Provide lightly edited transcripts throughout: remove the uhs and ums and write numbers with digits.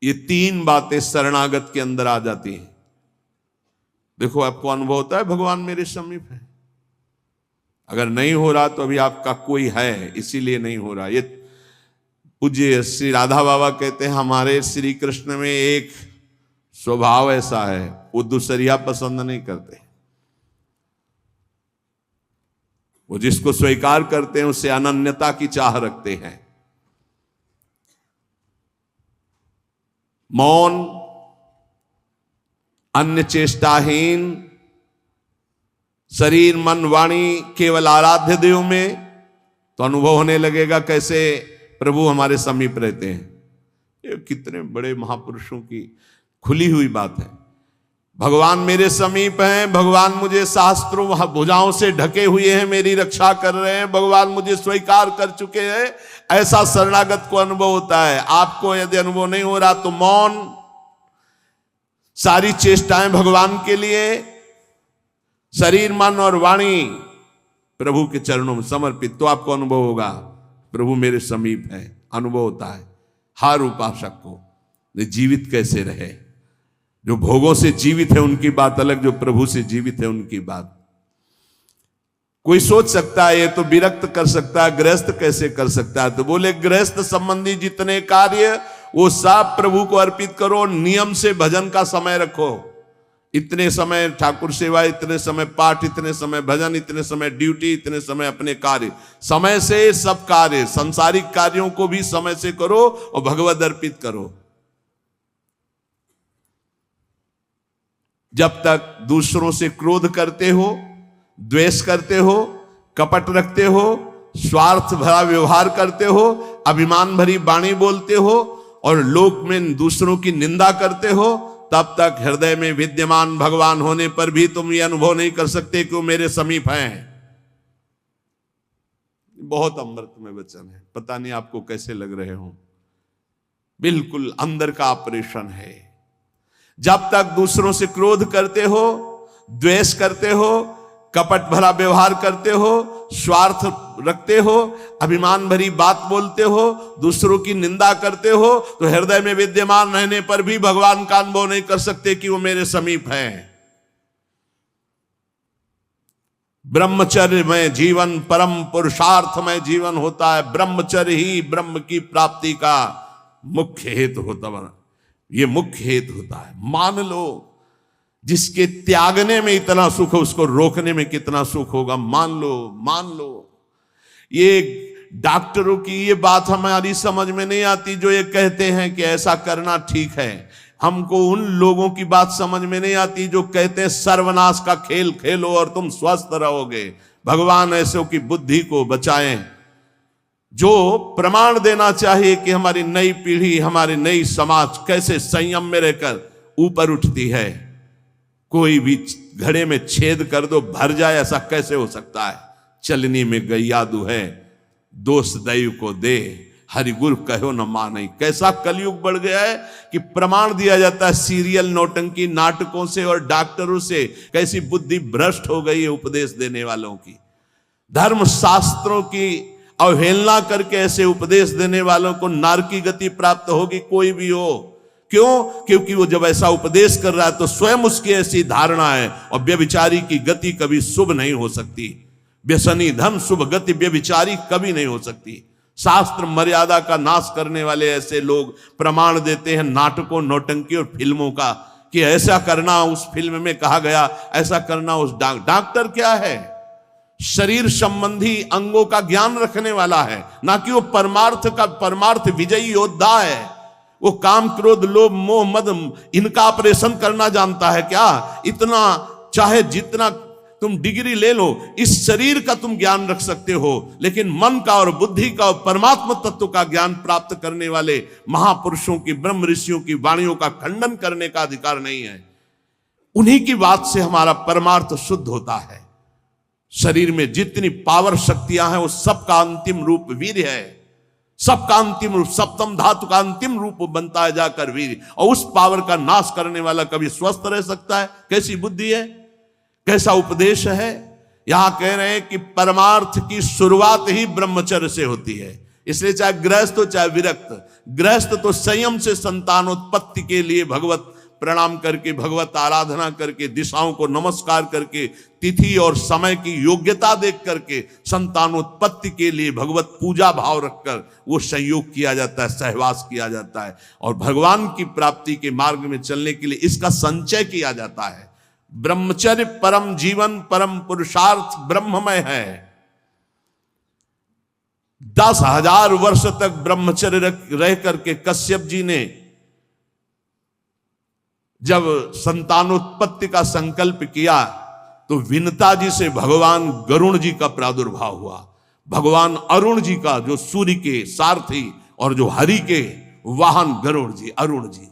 ये तीन बातें शरणागत के अंदर आ जाती हैं। देखो आपको अनुभव होता है भगवान मेरे समीप है। अगर नहीं हो रहा तो अभी आपका कोई है, इसीलिए नहीं हो रहा। ये पूज्य श्री राधा बाबा कहते हैं हमारे श्री कृष्ण में एक स्वभाव ऐसा है, वो दूसरिया पसंद नहीं करते। वो जिसको स्वीकार करते हैं उससे अनन्यता की चाह रखते हैं। मौन, अन्य चेष्टाहीन, शरीर मन वाणी केवल आराध्य देव में, तो अनुभव होने लगेगा कैसे प्रभु हमारे समीप रहते हैं। ये कितने बड़े महापुरुषों की खुली हुई बात है। भगवान मेरे समीप हैं, भगवान मुझे शास्त्रों भुजाओं से ढके हुए हैं, मेरी रक्षा कर रहे हैं, भगवान मुझे स्वीकार कर चुके हैं। ऐसा शरणागत को अनुभव होता है। आपको यदि अनुभव नहीं हो रहा तो मौन, सारी चेष्टाएं भगवान के लिए, शरीर मन और वाणी प्रभु के चरणों में समर्पित, तो आपको अनुभव होगा प्रभु मेरे समीप है। अनुभव होता है। हर उपासक को जीवित कैसे रहे। जो भोगों से जीवित है उनकी बात अलग, जो प्रभु से जीवित है उनकी बात। कोई सोच सकता है ये तो विरक्त कर सकता है, गृहस्थ कैसे कर सकता है? तो बोले गृहस्थ संबंधी जितने कार्य वो सब प्रभु को अर्पित करो। नियम से भजन का समय रखो। इतने समय ठाकुर सेवा, इतने समय पाठ, इतने समय भजन, इतने समय ड्यूटी, इतने समय अपने कार्य। समय से सब कार्य, सांसारिक कार्यों को भी समय से करो और भगवद अर्पित करो। जब तक दूसरों से क्रोध करते हो, द्वेष करते हो, कपट रखते हो, स्वार्थ भरा व्यवहार करते हो, अभिमान भरी वाणी बोलते हो और लोक में दूसरों की निंदा करते हो, तब तक हृदय में विद्यमान भगवान होने पर भी तुम ये अनुभव नहीं कर सकते कि वो मेरे समीप हैं। बहुत अमृतमय वचन है। पता नहीं आपको कैसे लग रहे हो। बिल्कुल अंदर का ऑपरेशन है। जब तक दूसरों से क्रोध करते हो, द्वेष करते हो, कपट भरा व्यवहार करते हो, स्वार्थ रखते हो, अभिमान भरी बात बोलते हो, दूसरों की निंदा करते हो, तो हृदय में विद्यमान रहने पर भी भगवान का अनुभव नहीं कर सकते कि वो मेरे समीप हैं। ब्रह्मचर्य में जीवन परम पुरुषार्थ में जीवन होता है। ब्रह्मचर्य ही ब्रह्म की प्राप्ति का मुख्य हेतु होता है। ये मुख्य हेतु होता है। मान लो जिसके त्यागने में इतना सुख है उसको रोकने में कितना सुख होगा। मान लो ये डॉक्टरों की ये बात हमारी समझ में नहीं आती जो ये कहते हैं कि ऐसा करना ठीक है। हमको उन लोगों की बात समझ में नहीं आती जो कहते हैं सर्वनाश का खेल खेलो और तुम स्वस्थ रहोगे। भगवान ऐसों की बुद्धि को बचाएं जो प्रमाण देना चाहिए कि हमारी नई पीढ़ी, हमारी नई समाज कैसे संयम में रहकर ऊपर उठती है। कोई भी घड़े में छेद कर दो भर जाए, ऐसा कैसे हो सकता है? चलनी में गैया दुहे, दोष दैव को दे, हरि गुरु कहो न माने। कैसा कलयुग बढ़ गया है कि प्रमाण दिया जाता है सीरियल नौटंकी नाटकों से और डॉक्टरों से। कैसी बुद्धि भ्रष्ट हो गई है उपदेश देने वालों की। धर्म शास्त्रों की अवहेलना करके ऐसे उपदेश देने वालों को नरक की गति प्राप्त होगी, कोई भी हो। क्यों? क्योंकि वो जब ऐसा उपदेश कर रहा है तो स्वयं उसकी ऐसी धारणा है। और व्यभिचारी की गति कभी शुभ नहीं हो सकती। व्यसनी धन शुभ गति व्यभिचारी कभी नहीं हो सकती। शास्त्र मर्यादा का नाश करने वाले ऐसे लोग प्रमाण देते हैं नाटकों, नौटंकी और फिल्मों का कि ऐसा करना उस फिल्म में कहा गया, ऐसा करना उस। डॉक्टर क्या है? शरीर संबंधी अंगों का ज्ञान रखने वाला है, ना कि वो परमार्थ विजयी योद्धा है। वो काम क्रोध लोभ मोह मद इनका ऑपरेशन करना जानता है क्या? इतना चाहे जितना तुम डिग्री ले लो, इस शरीर का तुम ज्ञान रख सकते हो, लेकिन मन का और बुद्धि का और परमात्मा तत्व का ज्ञान प्राप्त करने वाले महापुरुषों की, ब्रह्म ऋषियों की वाणियों का खंडन करने का अधिकार नहीं है। उन्हीं की बात से हमारा परमार्थ शुद्ध होता है। शरीर में जितनी पावर शक्तियां हैं वो सबका अंतिम रूप वीर है। सबका अंतिम रूप, सप्तम धातु का अंतिम रूप बनता है जाकर वीर। और उस पावर का नाश करने वाला कभी स्वस्थ रह सकता है? कैसी बुद्धि है, कैसा उपदेश है। यहां कह रहे हैं कि परमार्थ की शुरुआत ही ब्रह्मचर्य से होती है। इसलिए चाहे गृहस्थ हो चाहे विरक्त, गृहस्थ तो संयम से संतानोत्पत्ति के लिए भगवत प्रणाम करके, भगवत आराधना करके, दिशाओं को नमस्कार करके, तिथि और समय की योग्यता देख करके संतानोत्पत्ति के लिए भगवत पूजा भाव रखकर वो संयोग किया जाता है, सहवास किया जाता है और भगवान की प्राप्ति के मार्ग में चलने के लिए इसका संचय किया जाता है। ब्रह्मचर्य परम जीवन, परम पुरुषार्थ ब्रह्ममय है। 10,000 वर्ष तक ब्रह्मचर्य रह करके कश्यप जी ने जब संतानोत्पत्ति का संकल्प किया तो विनता जी से भगवान गरुण जी का प्रादुर्भाव हुआ। भगवान अरुण जी का, जो सूर्य के सारथी और जो हरि के वाहन गरुण जी, अरुण जी,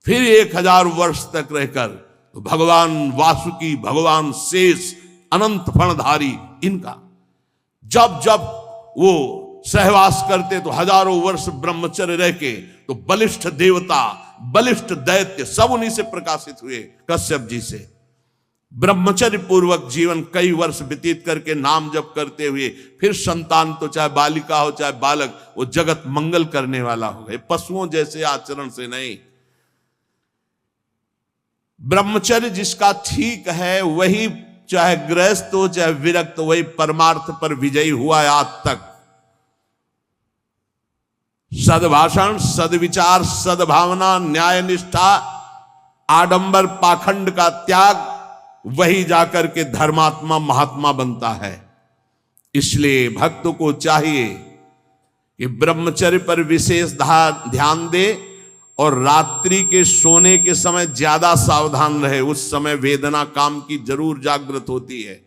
फिर 1000 वर्ष तक रहकर तो भगवान वासुकी, भगवान शेष, अनंत फणधारी, इनका जब जब वो सहवास करते तो हजारों वर्ष ब्रह्मचर्य रह के तो बलिष्ठ देवता, बलिष्ठ दैत्य सब उन्हीं से प्रकाशित हुए, कश्यप जी से। ब्रह्मचर्य पूर्वक जीवन कई वर्ष व्यतीत करके नाम जप करते हुए फिर संतान, तो चाहे बालिका हो चाहे बालक, वो जगत मंगल करने वाला हो गए, पशुओं जैसे आचरण से नहीं। ब्रह्मचर्य जिसका ठीक है वही, चाहे गृहस्थ हो चाहे विरक्त, वही परमार्थ पर विजयी हुआ है आज तक। सद्भाषण, सद्विचार, सद्भावना, न्याय निष्ठा, आडंबर पाखंड का त्याग, वही जाकर के धर्मात्मा महात्मा बनता है। इसलिए भक्त को चाहिए कि ब्रह्मचर्य पर विशेष ध्यान दे और रात्रि के सोने के समय ज्यादा सावधान रहे। उस समय वेदना काम की जरूर जागृत होती है,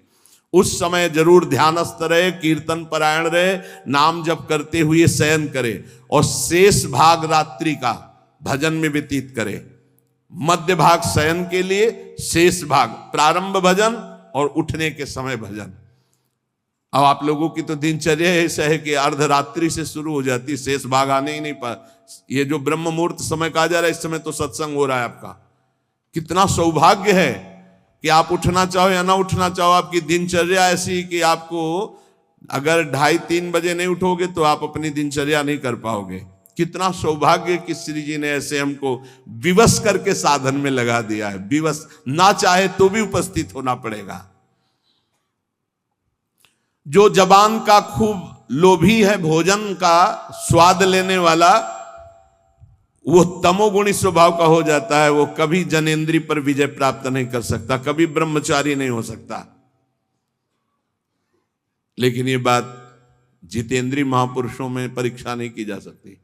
उस समय जरूर ध्यानस्थ रहे, कीर्तन परायण रहे, नाम जप करते हुए शयन करे और शेष भाग रात्रि का भजन में व्यतीत करे। मध्य भाग शयन के लिए, शेष भाग प्रारंभ भजन और उठने के समय भजन। अब आप लोगों की तो दिनचर्या ऐसा है कि अर्धरात्रि से शुरू हो जाती, शेष भाग आने ही नहीं पा। ये जो ब्रह्म मुहूर्त समय कहा जा रहा है, इस समय तो सत्संग हो रहा है आपका। कितना सौभाग्य है कि आप उठना चाहो या ना उठना चाहो, आपकी दिनचर्या ऐसी कि आपको अगर 2:30-3 बजे नहीं उठोगे तो आप अपनी दिनचर्या नहीं कर पाओगे। कितना सौभाग्य कि श्री जी ने ऐसे हमको विवश करके साधन में लगा दिया है। विवश ना चाहे तो भी उपस्थित होना पड़ेगा। जो जबान का खूब लोभी है, भोजन का स्वाद लेने वाला, वो तमोगुणी स्वभाव का हो जाता है। वो कभी जनेंद्रिय पर विजय प्राप्त नहीं कर सकता, कभी ब्रह्मचारी नहीं हो सकता। लेकिन ये बात जितेंद्रीय महापुरुषों में परीक्षा नहीं की जा सकती।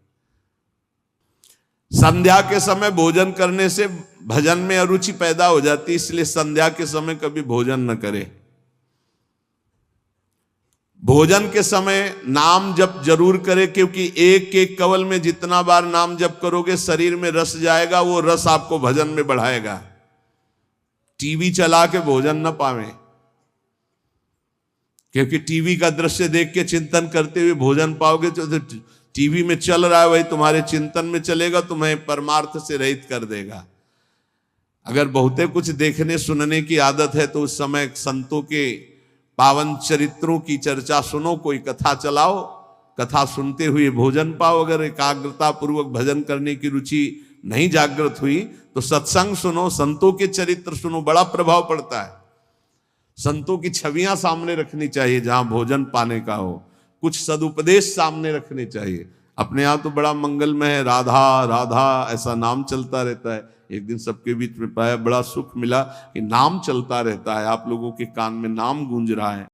संध्या के समय भोजन करने से भजन में अरुचि पैदा हो जाती, इसलिए संध्या के समय कभी भोजन न करे। भोजन के समय नाम जप जरूर करे, क्योंकि एक एक कवल में जितना बार नाम जप करोगे शरीर में रस जाएगा, वो रस आपको भजन में बढ़ाएगा। टीवी चला के भोजन न पावे, क्योंकि टीवी का दृश्य देख के चिंतन करते हुए भोजन पाओगे तो टीवी में चल रहा है वही तुम्हारे चिंतन में चलेगा, तुम्हें परमार्थ से रहित कर देगा। अगर बहुते कुछ देखने सुनने की आदत है तो उस समय संतों के पावन चरित्रों की चर्चा सुनो, कोई कथा चलाओ, कथा सुनते हुए भोजन पाओ। अगर एकाग्रता पूर्वक भजन करने की रुचि नहीं जागृत हुई तो सत्संग सुनो, संतों के चरित्र सुनो, बड़ा प्रभाव पड़ता है। संतों की छवियां सामने रखनी चाहिए जहां भोजन पाने का हो, कुछ सदुपदेश सामने रखने चाहिए। अपने यहाँ तो बड़ा मंगलमय है, राधा राधा ऐसा नाम चलता रहता है। एक दिन सबके बीच में पाया, बड़ा सुख मिला कि नाम चलता रहता है, आप लोगों के कान में नाम गूंज रहा है।